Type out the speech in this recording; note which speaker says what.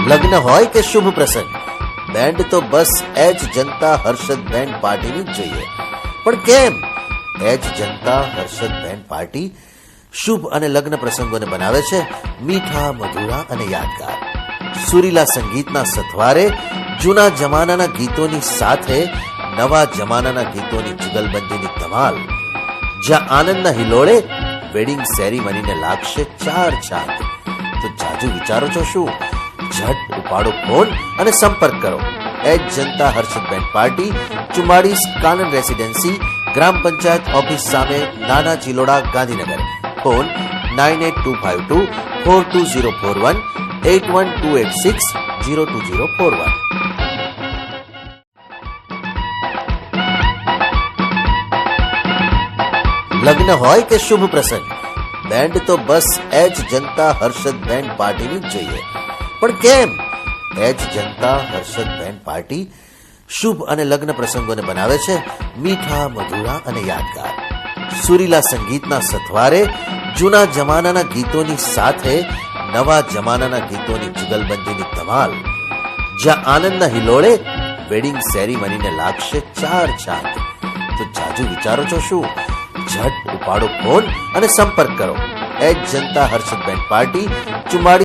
Speaker 1: લગ્ન હોય કે શુભ પ્રસંગ, બેન્ડ તો બસ એચ જનતા હર્ષદ બેન્ડ પાર્ટીની જ જોઈએ. પણ કેમ? H Janata Harshad band party શુભ અને લગ્ન પ્રસંગોને બનાવે છે મીઠા, મધુરા અને યાદગાર. સુરીલા સંગીતના સથવારે જૂના જમાનાના ગીતોની સાથે નવા જમાનાના ગીતોની જુગલબંધીની ધમાલ. જ્યાં આનંદના હિલોળે વેડિંગ સેરેમનીને લાગશે ચાર ચાંદ. તો જાજુ વિચારો છો શું? ઝટ ઉપાડો ફોન અને સંપર્ક કરો. H Janata Harshad band party, 44 Kanan residency, gram panchayat office સામે, નાના ચિલોડા, ગાંધીનગર. ફોન 9825242041, 8128602041. લગ્ન હોય કે શુભ પ્રસંગ, બેન્ડ તો બસ એચ જનતા હર્ષદ બેન્ડ પાર્ટીની જ જોઈએ. પણ કેમ? H Janata Harshad band party શુભ અને લગ્ન પ્રસંગોને બનાવે છે મીઠા, મધુરા અને યાદગાર. સુરીલા સંગીતના સથવારે જૂના જમાનાના ગીતોની સાથે નવા જમાનાના ગીતોની જુગલબંધીની ધમાલ. જ્યાં આનંદના હિલોળે વેડિંગ સેરેમનીને લાગશે ચાર ચાંદ. તો જાજુ વિચારો છો શું? ઝટ ઉપાડો ફોન અને સંપર્ક કરો. H Janata Harshad band party, 44